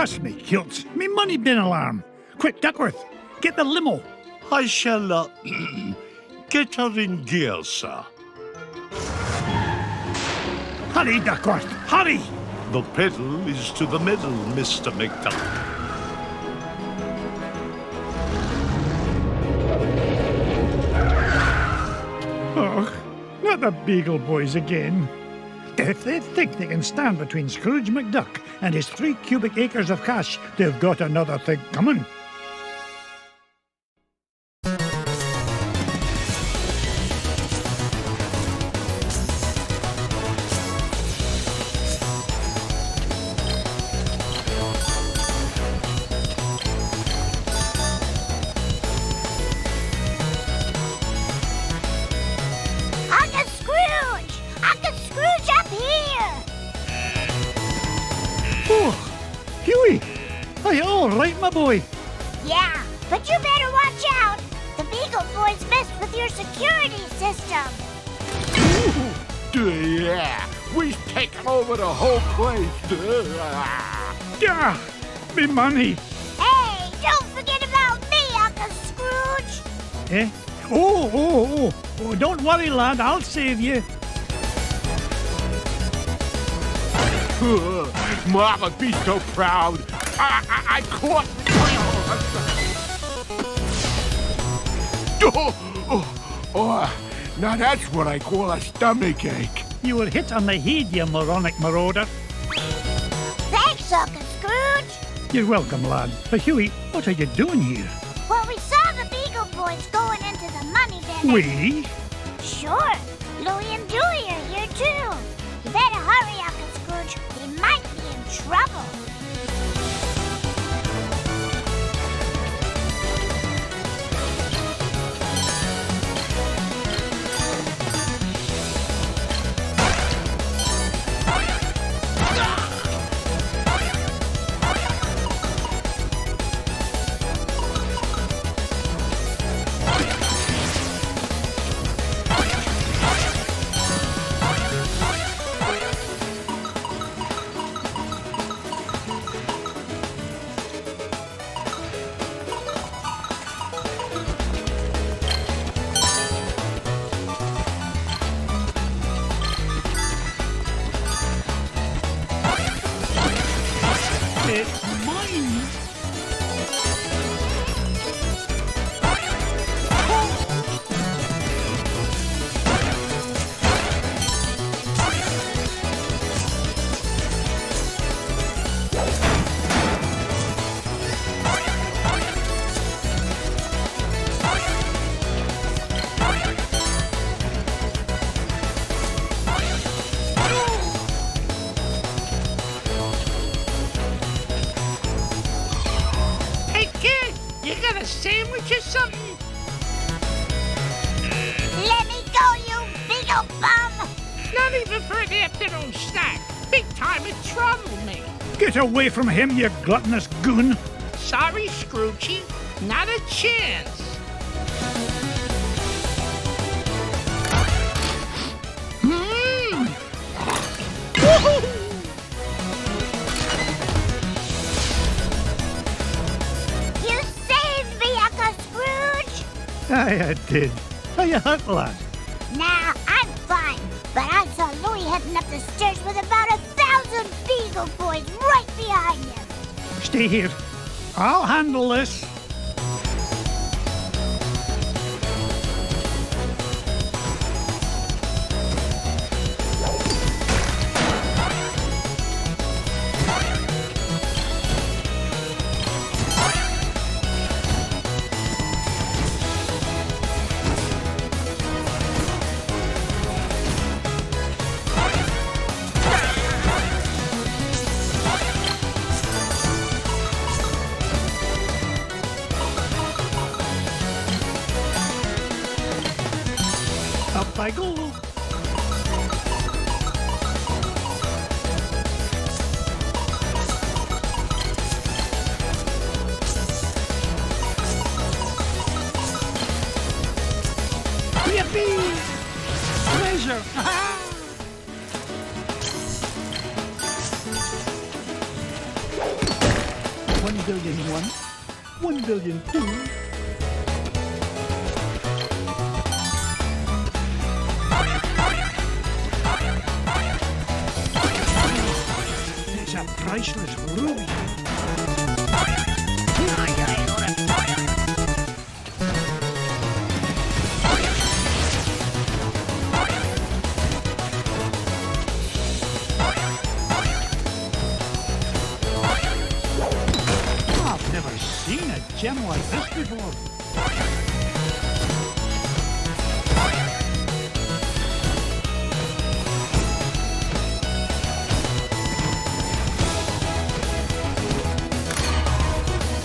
Cuss me kilts. Me money bin alarm. Quick, Duckworth, get the limo. I shall, get her in gear, sir. Hurry, Duckworth, hurry! The pedal is to the metal, Mr. McDuck. Oh, not the Beagle Boys again. If they think they can stand between Scrooge McDuck and his 3 cubic acres of cash, they've got another thing coming. All right, my boy. Yeah, but you better watch out. The Beagle Boys messed with your security system. Yeah, we've taken over the whole place. Yeah, me money. Hey, don't forget about me, Uncle Scrooge. Eh? Oh, don't worry, lad. I'll save you. Mama, be so proud. I caught. Now that's what I call a stomach ache. You were hit on the head, you moronic marauder. Thanks, Uncle Scrooge. You're welcome, lad. But Huey, what are you doing here? Well, we saw the Beagle Boys going into the money bin. We? Sure. Louie and Dewey are here, too. You better hurry, Uncle Scrooge. We might be in trouble. It's mine. A sandwich or something? Let me go, you big old bum! Not even for an afternoon snack. Big time in trouble, mate. Get away from him, you gluttonous goon. Sorry, Scroochy. Not a chance. I did. How you hurt, lad? Nah, I'm fine. But I saw Louie heading up the stairs with about 1,000 Beagle Boys right behind him. Stay here. I'll handle this. Up I go. Yippee! Pleasure! 1,000,000,001, 1,000,002. It's a priceless ruby. I've never seen a gem like this before.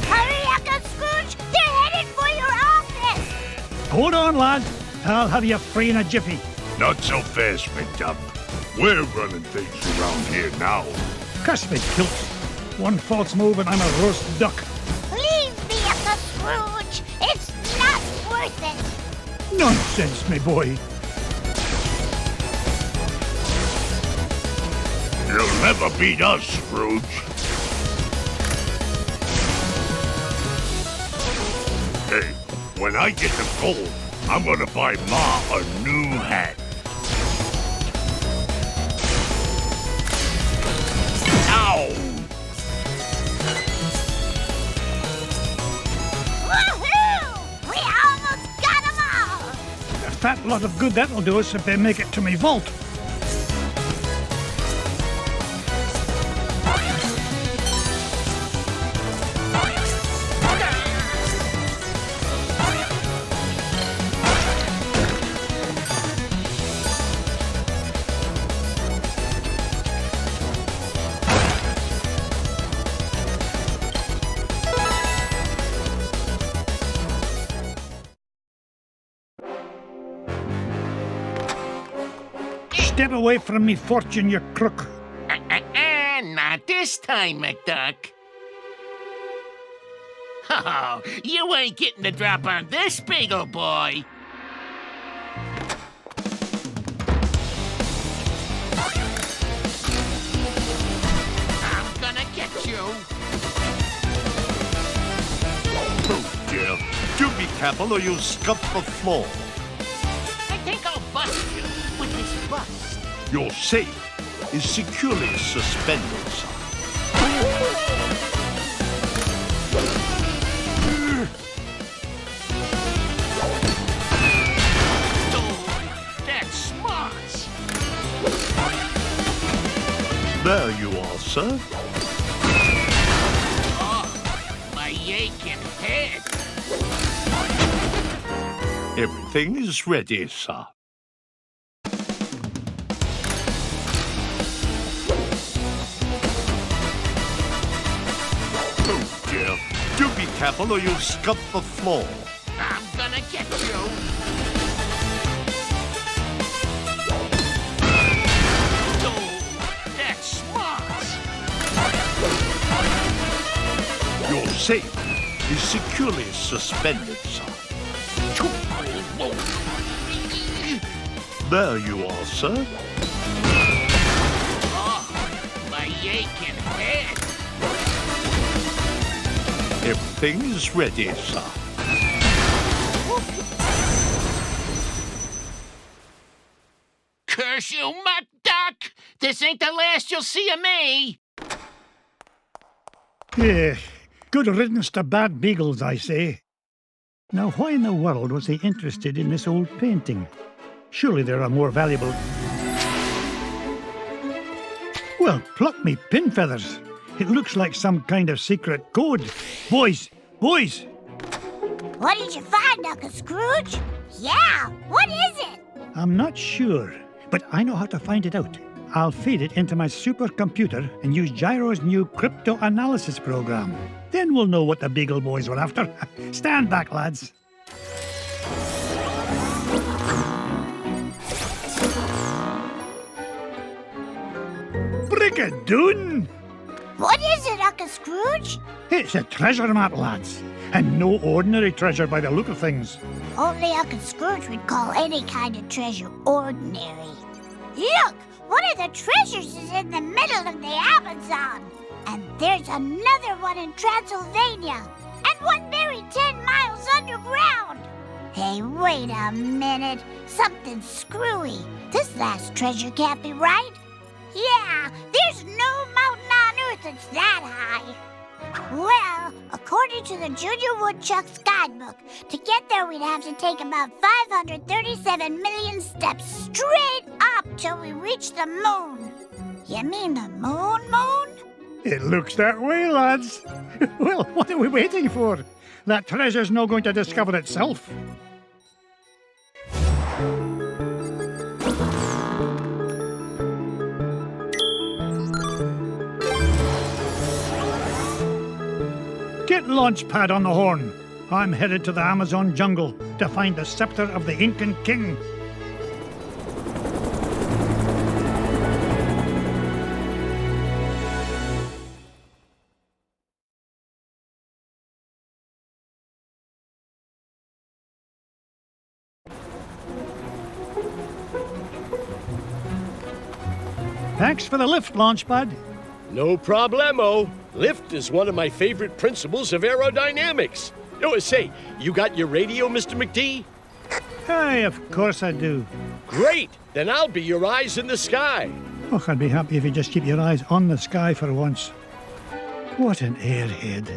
Hurry, Uncle Scrooge! They're headed for your office! Hold on, lad. I'll have you free in a jiffy. Not so fast, McDuck. We're running things around here now. Curse me kilts. One false move and I'm a roast duck. Leave me, Uncle Scrooge! It's not worth it! Nonsense, me boy. You'll never beat us, Scrooge. Hey, when I get the gold, I'm gonna buy Ma a new hat. Ow! Woohoo! We almost got them all! A fat lot of good that'll do us if they make it to me vault. Step away from me, fortune, you crook. Not this time, McDuck. Oh, you ain't getting the drop on this big ol' boy. I'm gonna get you. Oh, dear. Do be careful or you'll scuff the floor. I think I'll bust you with this bust. Your safe is securely suspended, sir. Oh, that's smart. There you are, sir. Oh, my aching head. Everything is ready, sir. Oh, dear. Do be careful or you'll scuff the floor. I'm gonna get you. Oh, that's smart. Your safe is securely suspended, sir. There you are, sir. Oh, my aching head. Everything is ready, sir. Curse you, McDuck! This ain't the last you'll see of me! Yeah, good riddance to bad beagles, I say. Now, why in the world was he interested in this old painting? Surely there are more valuable... Well, pluck me pin feathers. It looks like some kind of secret code. Boys! Boys! What did you find, Uncle Scrooge? Yeah, what is it? I'm not sure, but I know how to find it out. I'll feed it into my supercomputer and use Gyro's new crypto analysis program. Then we'll know what the Beagle Boys were after. Stand back, lads. Brigadoon! What is it, Uncle Scrooge? It's a treasure map, lads. And no ordinary treasure by the look of things. Only Uncle Scrooge would call any kind of treasure ordinary. Look! One of the treasures is in the middle of the Amazon. And there's another one in Transylvania, and one buried 10 miles underground. Hey, wait a minute. Something's screwy. This last treasure can't be right. Yeah, there's no mountain on Earth that's that high. Well, according to the Junior Woodchuck's guidebook, to get there we'd have to take about 537 million steps straight up till we reach the moon. You mean the moon? It looks that way, lads. Well, what are we waiting for? That treasure's not going to discover itself. Get Launchpad on the horn. I'm headed to the Amazon jungle to find the scepter of the Incan king. Thanks for the lift, Launchpad. No problemo. Lift is one of my favorite principles of aerodynamics. Oh, say, you got your radio, Mr. McD? Aye, of course I do. Great! Then I'll be your eyes in the sky. Oh, I'd be happy if you just keep your eyes on the sky for once. What an airhead.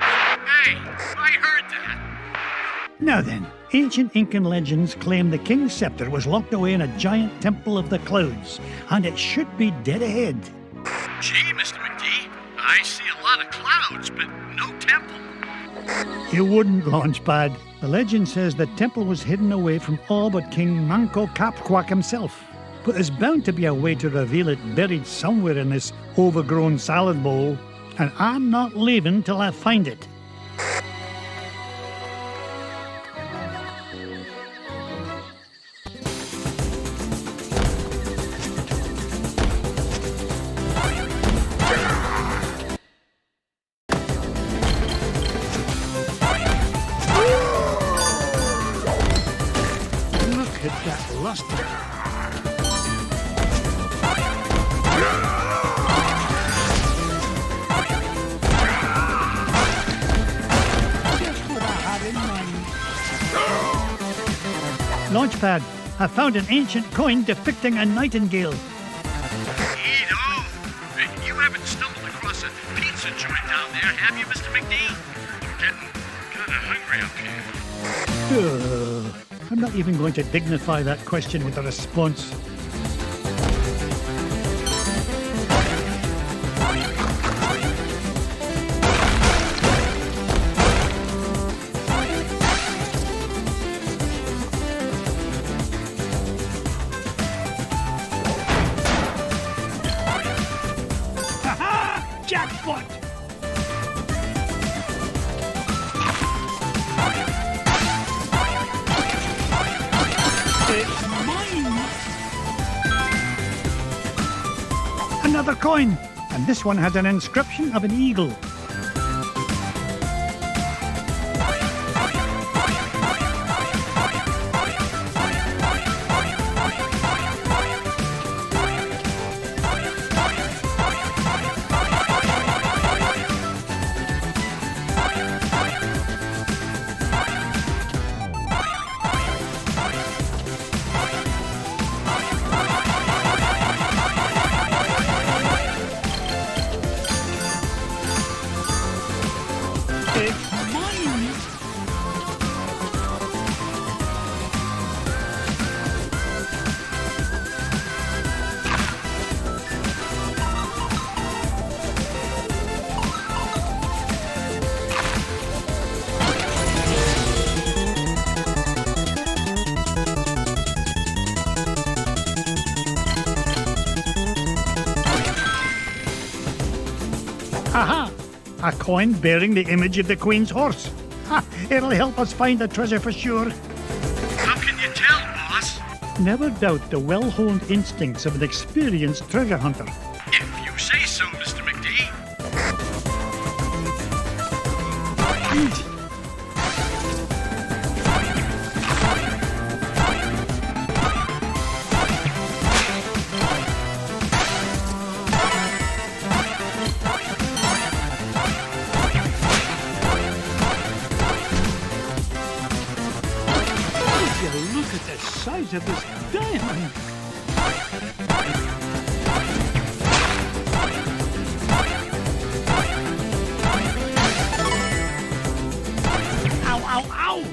Hey, I heard that. Now then, ancient Incan legends claim the king's scepter was locked away in a giant temple of the clouds, and it should be dead ahead. Gee, Mr. McD, I see a lot of clouds, but no temple. You wouldn't, Launchpad. The legend says the temple was hidden away from all but King Manco Capquack himself. But there's bound to be a way to reveal it buried somewhere in this overgrown salad bowl, and I'm not leaving till I find it. Look at that luster. Launchpad, I found an ancient coin depicting a nightingale. Neato. You haven't stumbled across a pizza joint down there, have you, Mr. McD? I'm getting kind of hungry up here. I'm not even going to dignify that question with a response. Ha-ha! Jackpot! It's mine! Another coin! And this one has an inscription of an eagle. It's mine! Aha! A coin bearing the image of the Queen's horse. Ha! It'll help us find the treasure for sure. How can you tell, boss? Never doubt the well-honed instincts of an experienced treasure hunter. If you say so, Mr. McD. size of this diamond. Ow, ow, ow!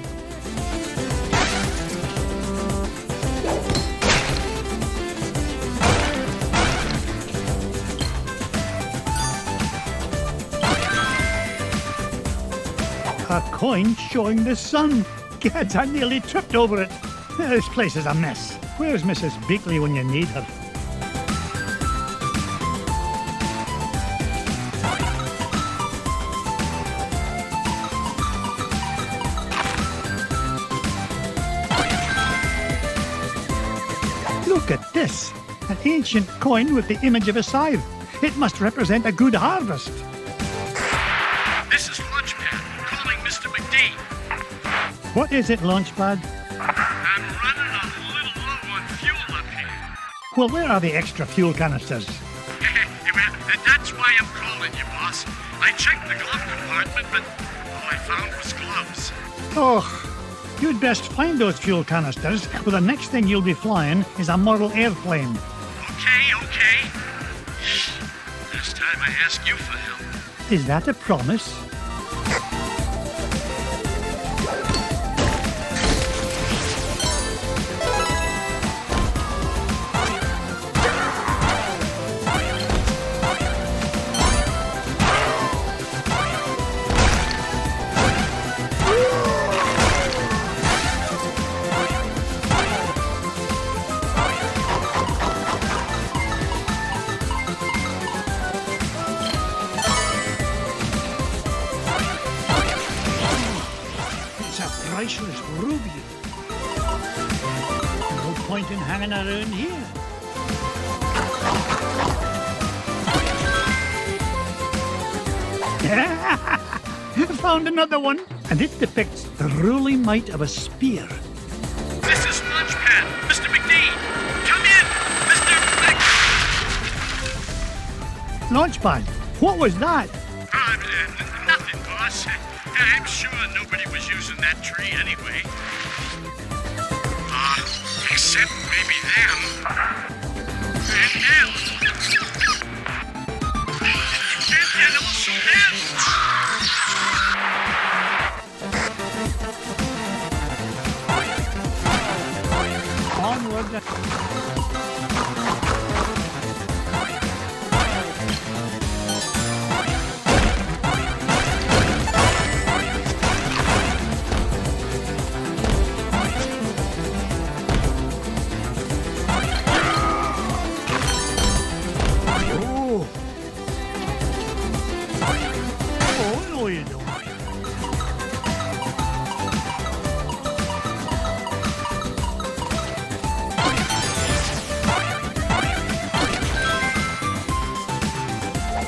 A coin showing the sun. Gads, I nearly tripped over it. This place is a mess. Where's Mrs. Beakley when you need her? Look at this. An ancient coin with the image of a scythe. It must represent a good harvest. This is Lunchpad, calling Mr. McD. What is it, Launchpad? I'm running a little low on fuel up here. Well, where are the extra fuel canisters? Well, that's why I'm calling you, boss. I checked the glove compartment, but all I found was gloves. Oh, you'd best find those fuel canisters, or the next thing you'll be flying is a model airplane. Okay. Last time I asked you for help. Is that a promise? Priceless ruby. No point in hanging around here. Found another one, and it depicts the ruling might of a spear. This is Lunchpad, Mr. McD. Come in, Mr. Launchpad, what was that? Nothing, boss. I'm sure nobody was using that tree anyway. Except maybe them. And elves. And also Onward.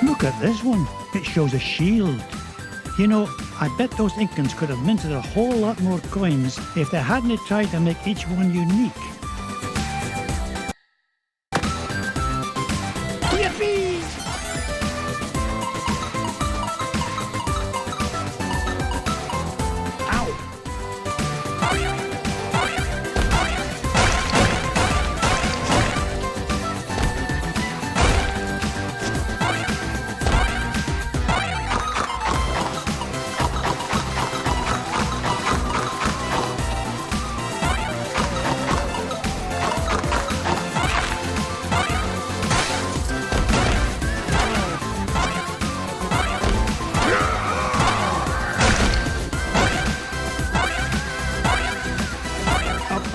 Look at this one. It shows a shield. You know, I bet those Incans could have minted a whole lot more coins if they hadn't tried to make each one unique. Yippee! Ow!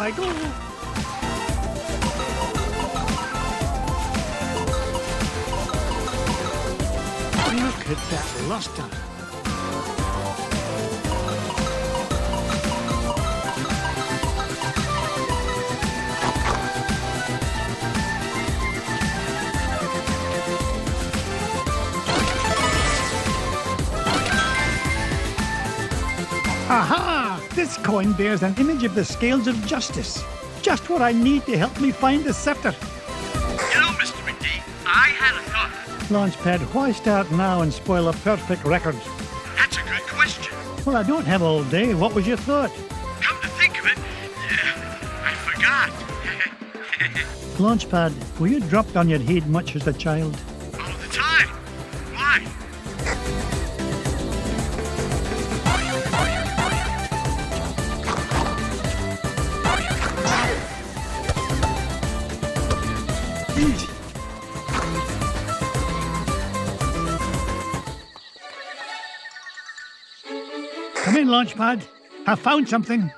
I go. Look at that luster. Aha! This coin bears an image of the scales of justice. Just what I need to help me find the scepter. You know, Mr. McD, I had a thought. Launchpad, why start now and spoil a perfect record? That's a good question. Well, I don't have all day. What was your thought? Come to think of it, I forgot. Launchpad, were you dropped on your head much as a child? All the time. Why? Come in, Launchpad. I found something.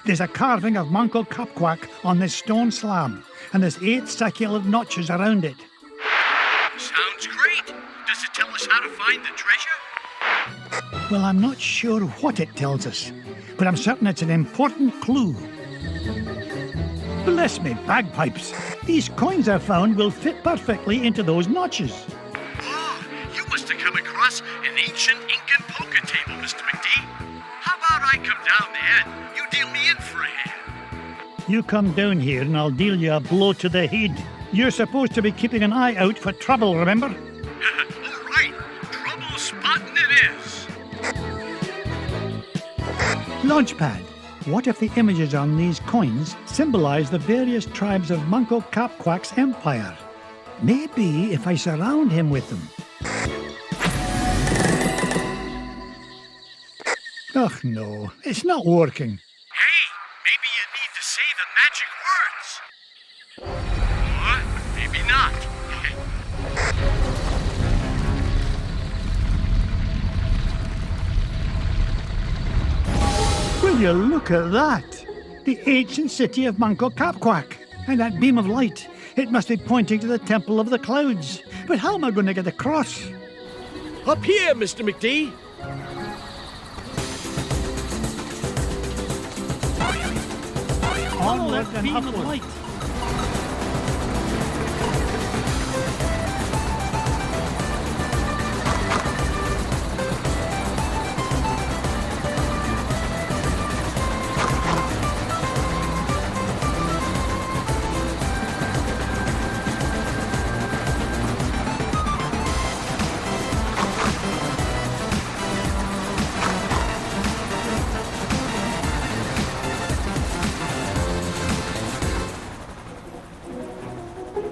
There's a carving of Manco Capquack on this stone slab, and there's 8 succulent notches around it. Sounds great. Does it tell us how to find the treasure? Well, I'm not sure what it tells us, but I'm certain it's an important clue. Bless me bagpipes. These coins I found will fit perfectly into those notches. Oh, you must have come across an ancient Incan poker table, Mr. McD. How about I come down there and you deal me in for a hand? You come down here and I'll deal you a blow to the head. You're supposed to be keeping an eye out for trouble, remember? All right. Trouble spotting it is. Launchpad, what if the images on these coins symbolize the various tribes of Manco Capquack's empire? Maybe if I surround him with them. Ugh, no, it's not working. Hey, maybe you need to say the magic words. Or maybe not. Will you look at that? The ancient city of Manco Capquack. And that beam of light, it must be pointing to the Temple of the Clouds. But how am I going to get across? Up here, Mr. McD. Onward and upward.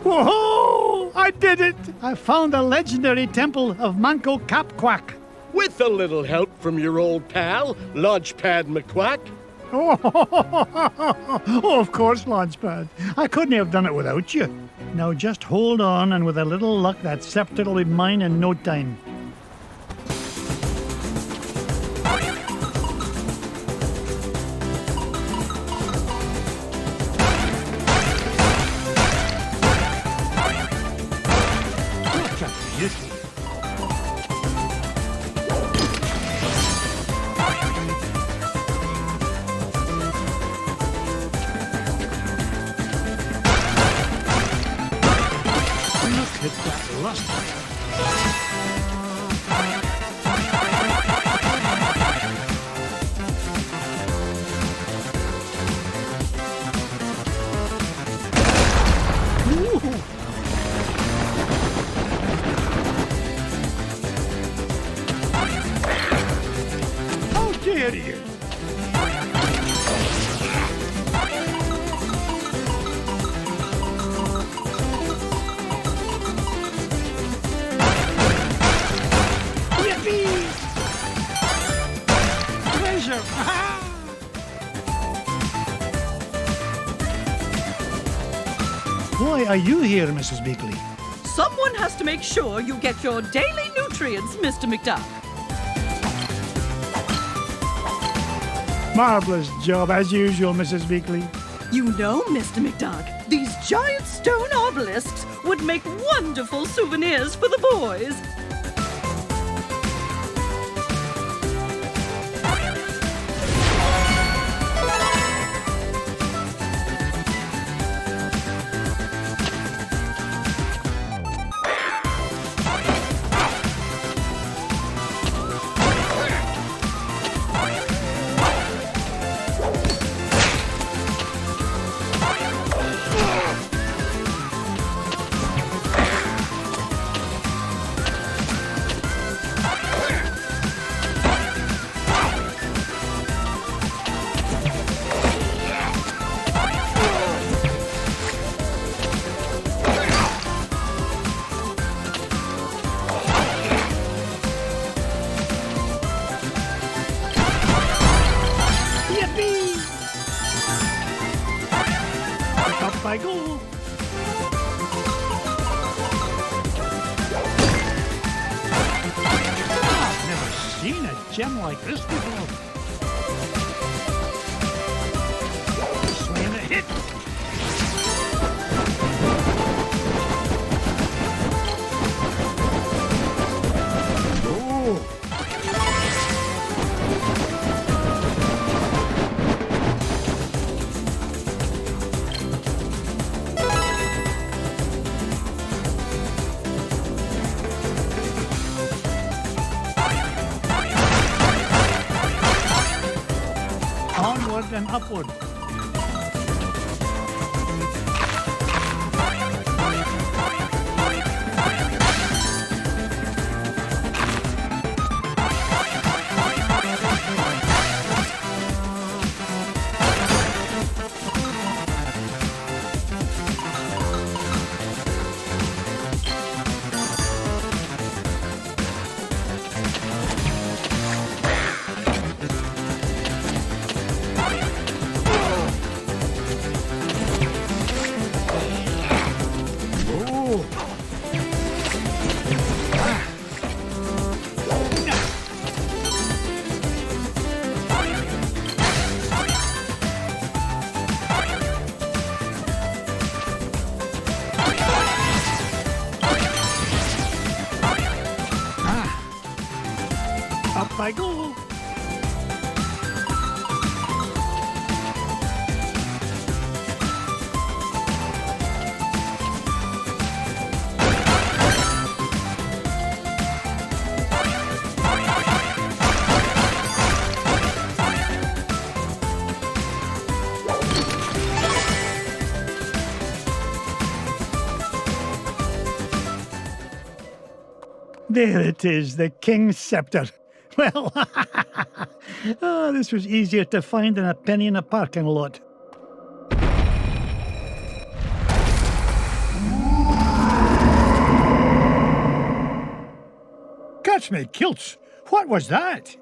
Whoa! I did it! I found the legendary temple of Manco Capquack. With a little help from your old pal, Launchpad McQuack. Oh, of course, Launchpad. I couldn't have done it without you. Now just hold on, and with a little luck, that scepter will be mine in no time. How dare you! Yippee! Treasure! Why are you here, Mrs. Beakley? Someone has to make sure you get your daily nutrients, Mr. McDuck. Marvelous job, as usual, Mrs. Beakley. You know, Mr. McDuck, these giant stone obelisks would make wonderful souvenirs for the boys. I go. I've never seen a gem like this before. Swing and a hit. Oh. Onward and upward. Up I go. There it is, the King's Scepter. Well, oh, this was easier to find than a penny in a parking lot. Catch me kilts! What was that?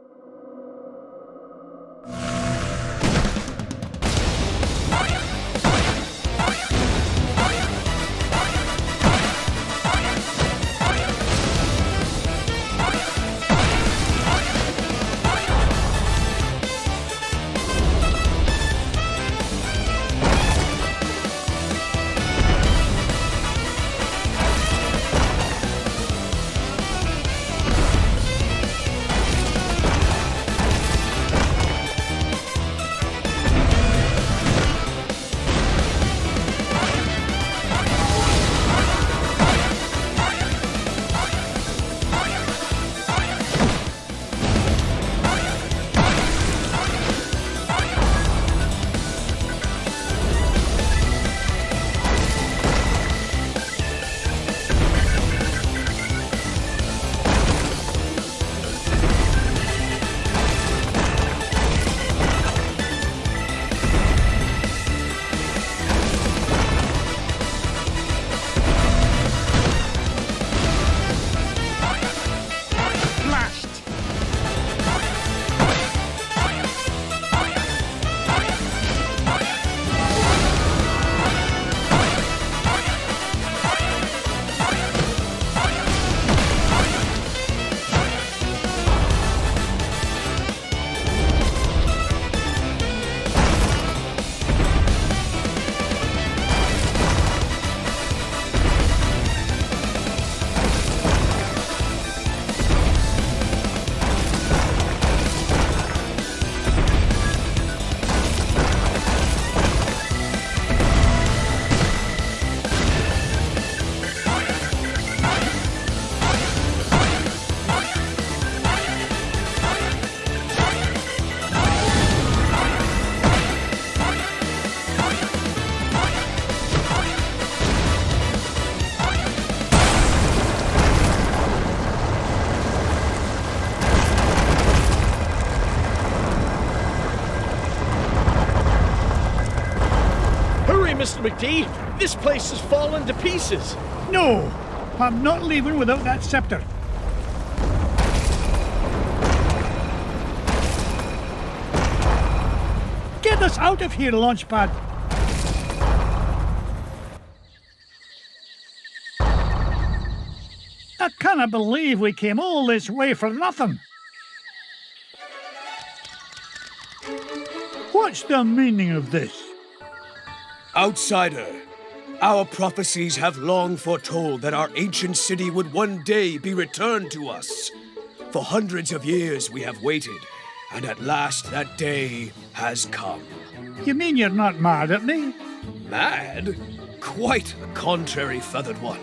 Mr. McD. This place has fallen to pieces. No, I'm not leaving without that scepter. Get us out of here, Launchpad. I cannot believe we came all this way for nothing. What's the meaning of this? Outsider, our prophecies have long foretold that our ancient city would one day be returned to us. For hundreds of years we have waited, and at last that day has come. You mean you're not mad at me? Mad? Quite the contrary, Feathered One.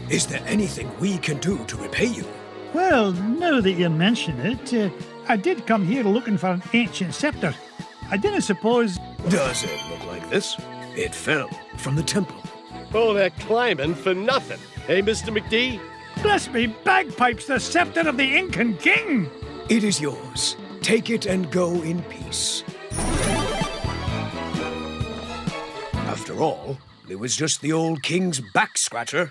Is there anything we can do to repay you? Well, now that you mention it, I did come here looking for an ancient scepter. I didn't suppose... Does it look like this? It fell from the temple. Oh, they're climbing for nothing. Hey, Mr. McD? Bless me bagpipes, the scepter of the Incan king! It is yours. Take it and go in peace. After all, it was just the old king's back scratcher.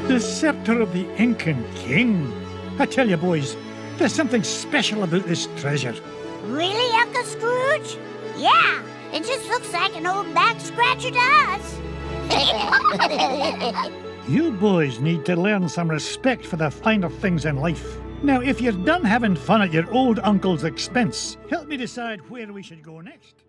The scepter of the Incan king. I tell you, boys, there's something special about this treasure. Really, Uncle Scrooge? Yeah, it just looks like an old back scratcher to us. You boys need to learn some respect for the finer things in life. Now, if you're done having fun at your old uncle's expense, help me decide where we should go next.